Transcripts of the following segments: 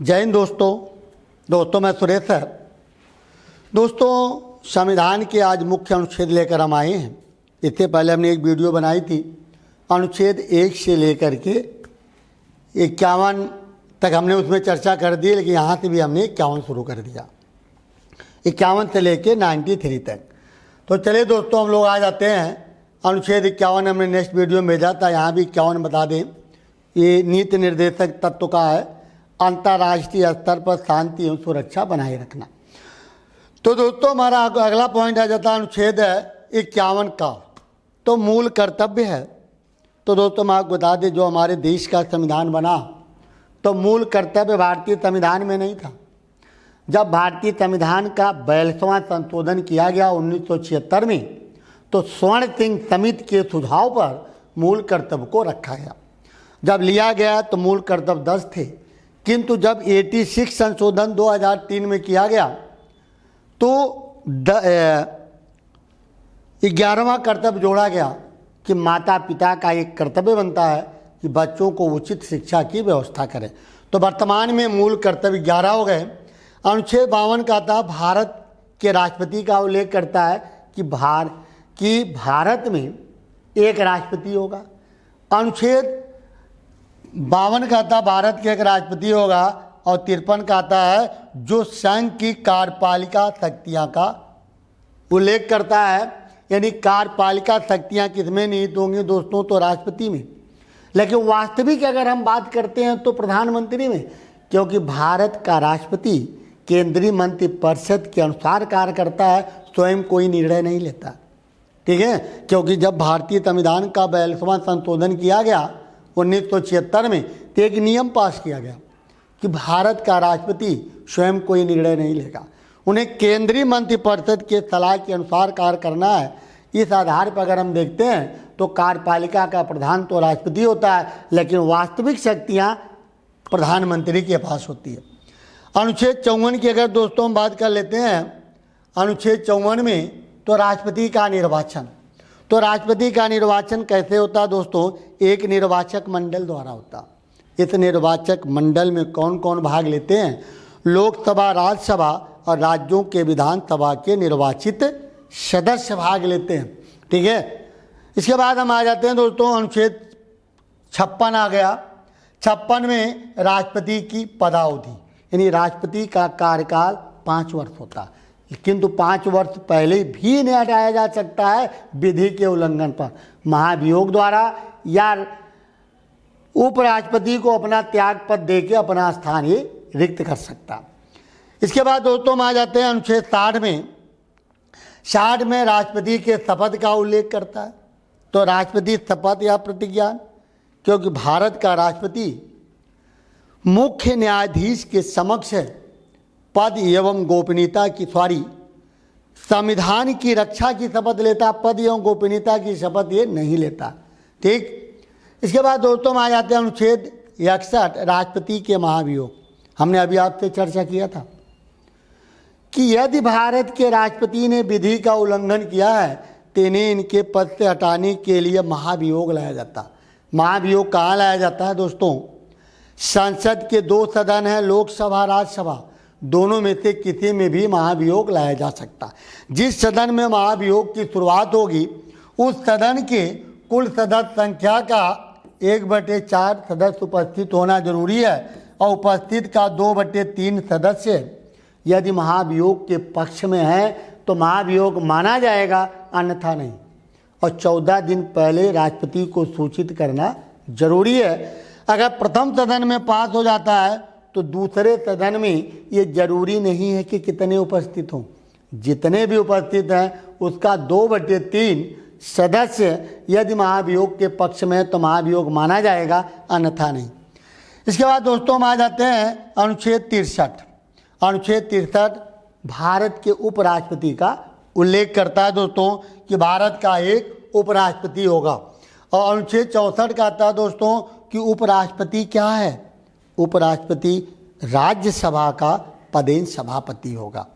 जय हिंद दोस्तों मैं सुरेश सर। दोस्तों, संविधान के आज मुख्य अनुच्छेद लेकर हम आए हैं। इससे पहले हमने एक वीडियो बनाई थी अनुच्छेद 1 से लेकर के 51 तक हमने उसमें चर्चा कर दी, लेकिन यहाँ से भी हमने 51 शुरू कर दिया, 51 से लेके 93 तक। तो चलिए दोस्तों, हम लोग आ जाते हैं अनुच्छेद 51। हमने नेक्स्ट वीडियो में भेजा था, यहाँ भी 51 बता दें। ये नीति निर्देशक तत्व का है, अंतर्राष्ट्रीय स्तर पर शांति एवं सुरक्षा बनाए रखना। तो दोस्तों, हमारा अगला पॉइंट आ जाता है अनुच्छेद 51 का, तो मूल कर्तव्य है। तो दोस्तों, मैं आपको बता दें, जो हमारे देश का संविधान बना तो मूल कर्तव्य भारतीय संविधान में नहीं था। जब भारतीय संविधान का 42वां संशोधन किया गया 1976 में, तो स्वर्ण सिंह समिति के सुझाव पर मूल कर्तव्य को रखा गया। जब लिया गया तो मूल कर्तव्य 10 थे, किंतु जब 86 संशोधन 2003 में किया गया तो 11वां कर्तव्य जोड़ा गया कि माता पिता का एक कर्तव्य बनता है कि बच्चों को उचित शिक्षा की व्यवस्था करें। तो वर्तमान में मूल कर्तव्य 11 हो गए। अनुच्छेद 52 का था, भारत के राष्ट्रपति का उल्लेख करता है कि भारत में एक राष्ट्रपति होगा। अनुच्छेद 52 का था, भारत के एक राष्ट्रपति होगा। और 53 का आता है, जो संघ की कार्यपालिका शक्तियां का उल्लेख करता है, यानी कार्यपालिका शक्तियां किसमें निहित होंगी दोस्तों? तो राष्ट्रपति में। लेकिन वास्तविक अगर हम बात करते हैं तो प्रधानमंत्री में, क्योंकि भारत का राष्ट्रपति केंद्रीय मंत्रिपरिषद के अनुसार कार्य करता है, स्वयं कोई निर्णय नहीं लेता। ठीक है, क्योंकि जब भारतीय संविधान का 42वां संशोधन किया गया 1976 में, तो एक नियम पास किया गया कि भारत का राष्ट्रपति स्वयं कोई निर्णय नहीं लेगा, उन्हें केंद्रीय मंत्रिपरिषद के सलाह के अनुसार कार्य करना है। इस आधार पर अगर हम देखते हैं तो कार्यपालिका का प्रधान तो राष्ट्रपति होता है, लेकिन वास्तविक शक्तियां प्रधानमंत्री के पास होती है। अनुच्छेद 54 की अगर दोस्तों हम बात कर लेते हैं, अनुच्छेद 54 में तो राष्ट्रपति का निर्वाचन। तो राष्ट्रपति का निर्वाचन कैसे होता है दोस्तों? एक निर्वाचक मंडल द्वारा होता। इस निर्वाचक मंडल में कौन कौन भाग लेते हैं? लोकसभा, राज्यसभा और राज्यों के विधानसभा के निर्वाचित सदस्य भाग लेते हैं। ठीक है, इसके बाद हम आ जाते हैं दोस्तों, अनुच्छेद 56 आ गया। 56 में राष्ट्रपति की पदावधि, यानी राष्ट्रपति का कार्यकाल 5 वर्ष होता है, किंतु 5 वर्ष पहले भी इन्हें हटाया जा सकता है विधि के उल्लंघन पर, महाभियोग द्वारा, या उपराष्ट्रपति को अपना त्याग पत्र देके अपना स्थान ये रिक्त कर सकता। इसके बाद दोस्तों हम आ जाते हैं अनुच्छेद 60 में। 60 में राष्ट्रपति के शपथ का उल्लेख करता है। तो राष्ट्रपति शपथ या प्रतिज्ञा, क्योंकि भारत का राष्ट्रपति मुख्य न्यायाधीश के समक्ष पद एवं गोपनीयता की संविधान की रक्षा की शपथ लेता, पद एवं गोपनीयता की शपथ ये नहीं लेता। ठीक, इसके बाद दोस्तों हम आ जाते हैं अनुच्छेद 61, राष्ट्रपति के महाभियोग। हमने अभी आपसे चर्चा किया था कि यदि भारत के राष्ट्रपति ने विधि का उल्लंघन किया है तो इन्हें इनके पद से हटाने के लिए महाभियोग लाया जाता। महाभियोग कहाँ लाया जाता है दोस्तों? संसद के 2 सदन हैं, लोकसभा, राज्यसभा, दोनों में से किसी में भी महाभियोग लाया जा सकता। जिस सदन में महाभियोग की शुरुआत होगी उस सदन के कुल सदस्य संख्या का 1/4 सदस्य उपस्थित होना जरूरी है, और उपस्थित का 2/3 सदस्य यदि महाभियोग के पक्ष में है तो महाभियोग माना जाएगा, अन्यथा नहीं। और 14 दिन पहले राष्ट्रपति को सूचित करना जरूरी है। अगर प्रथम सदन में पास हो जाता है तो दूसरे सदन में ये जरूरी नहीं है कि कितने उपस्थित हों, जितने भी उपस्थित हैं उसका 2/3 सदस्य यदि महाभियोग के पक्ष में है तो महाभियोग माना जाएगा, अन्यथा नहीं। इसके बाद दोस्तों हम आ जाते हैं अनुच्छेद 63। अनुच्छेद 63 भारत के उपराष्ट्रपति का उल्लेख करता है दोस्तों कि भारत का एक उपराष्ट्रपति होगा। और अनुच्छेद 64 का आता है दोस्तों कि उपराष्ट्रपति क्या है? उपराष्ट्रपति राज्यसभा का पदेन सभापति होगा।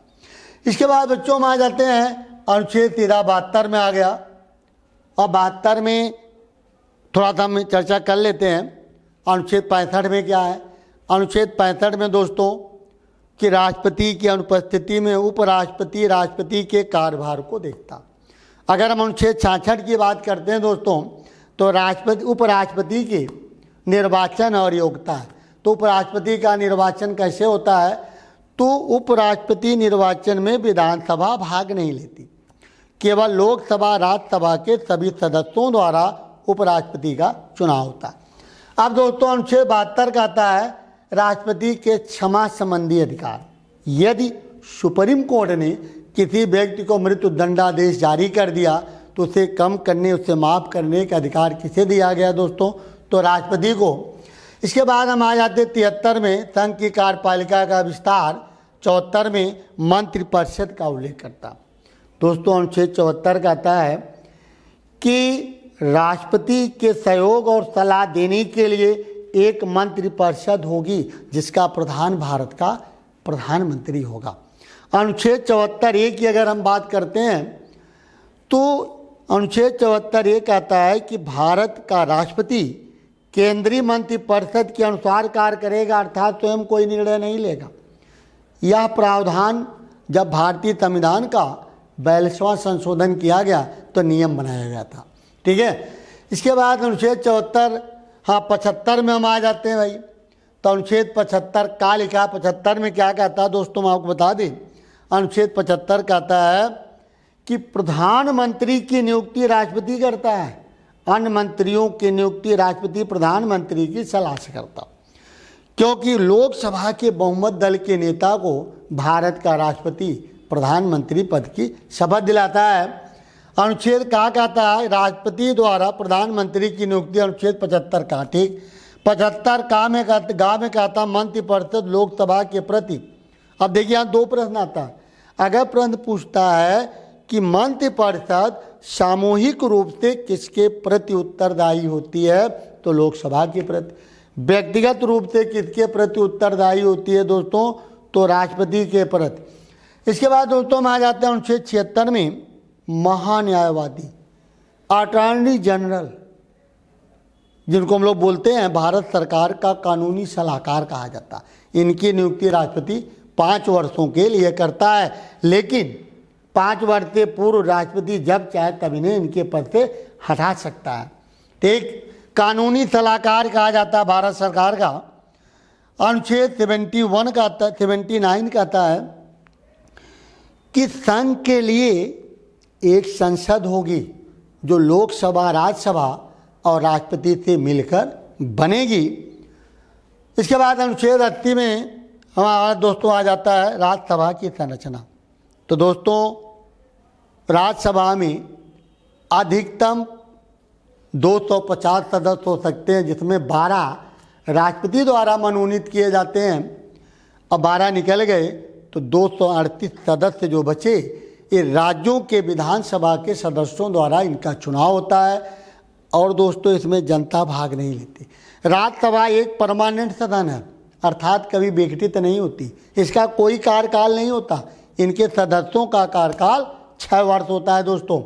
इसके बाद बच्चों हम आ जाते हैं अनुच्छेद 72 में आ गया। और 72 में थोड़ा सा हम चर्चा कर लेते हैं। अनुच्छेद 65 में क्या है? अनुच्छेद 65 में दोस्तों कि राष्ट्रपति की अनुपस्थिति में उपराष्ट्रपति राष्ट्रपति के कार्यभार को देखता। अगर हम अनुच्छेद 66 की बात करते हैं दोस्तों तो राष्ट्रपति उपराष्ट्रपति की निर्वाचन और योग्यता है। तो उपराष्ट्रपति का निर्वाचन कैसे होता है, तो उपराष्ट्रपति निर्वाचन में विधानसभा भाग नहीं लेती, केवल लोकसभा राज्यसभा के सभी सदस्यों द्वारा उपराष्ट्रपति का चुनाव होता है। अब दोस्तों अनुच्छेद 72 कहता है राष्ट्रपति के क्षमा संबंधी अधिकार। यदि सुप्रीम कोर्ट ने किसी व्यक्ति को मृत्यु दंडादेश जारी कर दिया तो उसे कम करने, उसे माफ़ करने का अधिकार किसे दिया गया दोस्तों, तो राष्ट्रपति को। इसके बाद हम आ जाते 73 में संघ की कार्यपालिका का विस्तार, 74 में मंत्रिपरिषद का उल्लेख करता। दोस्तों अनुच्छेद 74 कहता है कि राष्ट्रपति के सहयोग और सलाह देने के लिए एक मंत्रिपरिषद होगी जिसका प्रधान भारत का प्रधानमंत्री होगा। अनुच्छेद 74(a) की अगर हम बात करते हैं तो अनुच्छेद 74(a) कहता है कि भारत का राष्ट्रपति केंद्रीय मंत्रिपरिषद के अनुसार कार्य करेगा, अर्थात स्वयं कोई निर्णय नहीं लेगा। यह प्रावधान जब भारतीय संविधान का 42वां संशोधन किया गया तो नियम बनाया गया था। ठीक है, इसके बाद अनुच्छेद 75 में हम आ जाते हैं भाई। तो अनुच्छेद 75 का लिखा, 75 में क्या कहता है दोस्तों, मैं आपको बता दें। अनुच्छेद 75 कहता है कि प्रधानमंत्री की नियुक्ति राष्ट्रपति करता है, अन्य मंत्रियों की नियुक्ति राष्ट्रपति प्रधानमंत्री की सलाह से करता, क्योंकि लोकसभा के बहुमत दल के नेता को भारत का राष्ट्रपति प्रधानमंत्री पद की शपथ दिलाता है। अनुच्छेद का कहता है राष्ट्रपति द्वारा प्रधानमंत्री की नियुक्ति, अनुच्छेद 75 का। ठीक, 75 का में कहता मंत्रिपरिषद लोकसभा के प्रति। अब देखिए यहाँ दो प्रश्न आता है। अगर प्रश्न पूछता है कि मंत्रिपरिषद सामूहिक रूप से किसके प्रति उत्तरदायी होती है, तो लोकसभा के प्रति। व्यक्तिगत रूप से किसके प्रति उत्तरदायी होती है दोस्तों, तो राष्ट्रपति के प्रति। इसके बाद दोस्तों हम आ जाते हैं अनुच्छेद 76 में महान्यायवादी, अटॉर्नी जनरल, जिनको हम लोग बोलते हैं भारत सरकार का कानूनी सलाहकार कहा जाता है। इनकी नियुक्ति राष्ट्रपति 5 वर्षों के लिए करता है, लेकिन 5 वर्ष से पूर्व राष्ट्रपति जब चाहे तब इन्हें इनके पद से हटा सकता है। ठीक, कानूनी सलाहकार कहा जाता है भारत सरकार का। अनुच्छेद 79 कहता है कि संघ के लिए एक संसद होगी जो लोकसभा राज्यसभा और राष्ट्रपति से मिलकर बनेगी। इसके बाद अनुच्छेद 80 में हमारा दोस्तों आ जाता है राज्यसभा की संरचना। तो दोस्तों राज्यसभा में अधिकतम 250 सदस्य हो सकते हैं, जिसमें 12 राष्ट्रपति द्वारा मनोनीत किए जाते हैं। अब 12 निकल गए तो 238 सदस्य जो बचे ये राज्यों के विधानसभा के सदस्यों द्वारा इनका चुनाव होता है। और दोस्तों इसमें जनता भाग नहीं लेती। राज्यसभा एक परमानेंट सदन है, अर्थात कभी विघटित नहीं होती, इसका कोई कार्यकाल नहीं होता। इनके सदस्यों का कार्यकाल 6 वर्ष होता है दोस्तों।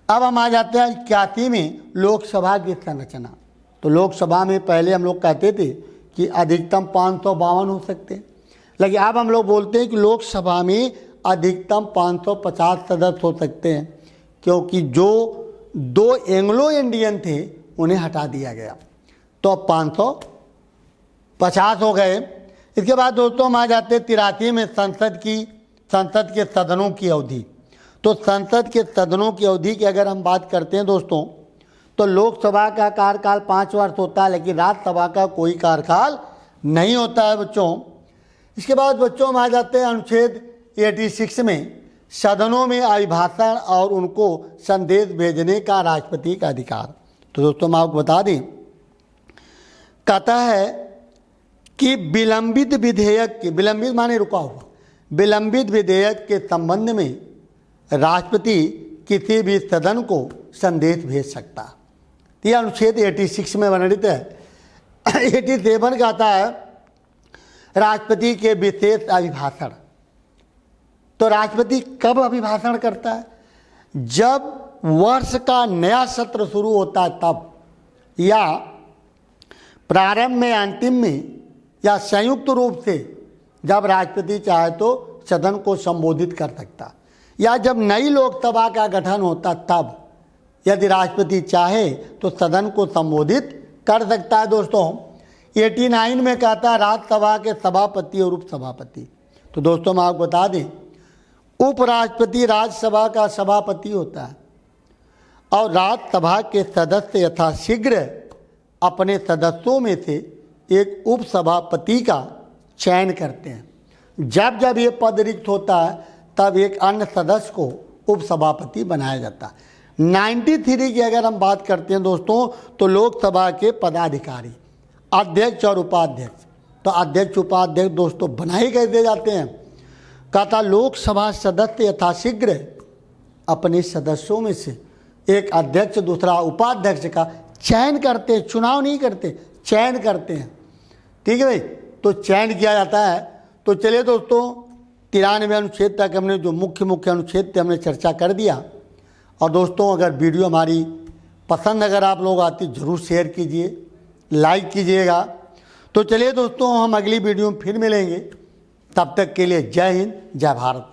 अब हम आ जाते हैं 81 में लोकसभा की संरचना। तो लोकसभा में पहले हम लोग कहते थे कि अधिकतम 552 हो सकते हैं, लेकिन अब हम लोग बोलते हैं कि लोकसभा में अधिकतम 550 सदस्य हो सकते हैं, क्योंकि जो 2 एंग्लो इंडियन थे उन्हें हटा दिया गया, तो अब 550 हो गए। इसके बाद दोस्तों हम आ जाते हैं 83 में संसद के सदनों की अवधि। तो संसद के सदनों की अवधि की अगर हम बात करते हैं दोस्तों, तो लोकसभा का कार्यकाल 5 वर्ष होता है, लेकिन राज्यसभा का कोई कार्यकाल नहीं होता है बच्चों। इसके बाद बच्चों हम आ जाते हैं अनुच्छेद 86 में सदनों में अभिभाषण और उनको संदेश भेजने का राष्ट्रपति का अधिकार। तो दोस्तों मैं आपको बता दें, कहता है कि विलंबित माने रुका हुआ, विलंबित विधेयक के संबंध में राष्ट्रपति किसी भी सदन को संदेश भेज सकता है। यह अनुच्छेद 86 में वर्णित है। 87 कहता है राष्ट्रपति के विशेष अभिभाषण। तो राष्ट्रपति कब अभिभाषण करता है, जब वर्ष का नया सत्र शुरू होता है तब, या प्रारंभ में अंतिम में, या संयुक्त रूप से जब राष्ट्रपति चाहे तो सदन को संबोधित कर सकता, या जब नई लोकसभा का गठन होता तब यदि राष्ट्रपति चाहे तो सदन को संबोधित कर सकता है। दोस्तों 89 में कहता है राज्यसभा के सभापति और उपसभापति। तो दोस्तों मैं आपको बता दें, उपराष्ट्रपति राज्यसभा का सभापति होता है और राज्यसभा के सदस्य यथाशीघ्र अपने सदस्यों में से एक उपसभापति का चयन करते हैं। जब जब ये पद रिक्त होता है तब एक अन्य सदस्य को उपसभापति बनाया जाता है। 93 की अगर हम बात करते हैं दोस्तों, तो लोकसभा के पदाधिकारी अध्यक्ष और उपाध्यक्ष, तो अध्यक्ष उपाध्यक्ष दोस्तों बनाए कैसे जाते हैं, कहता लोकसभा सदस्य यथाशीघ्र अपने सदस्यों में से एक अध्यक्ष दूसरा उपाध्यक्ष का चयन करते हैं, चुनाव नहीं करते, चयन करते हैं। ठीक है भाई, तो चयन किया जाता है। तो चलिए दोस्तों 93 अनुच्छेद तक हमने जो मुख्य अनुच्छेद थे हमने चर्चा कर दिया। और दोस्तों अगर वीडियो हमारी पसंद अगर आप लोग आती ज़रूर शेयर कीजिए, लाइक कीजिएगा। तो चलिए दोस्तों हम अगली वीडियो में फिर मिलेंगे, तब तक के लिए जय हिंद जय भारत।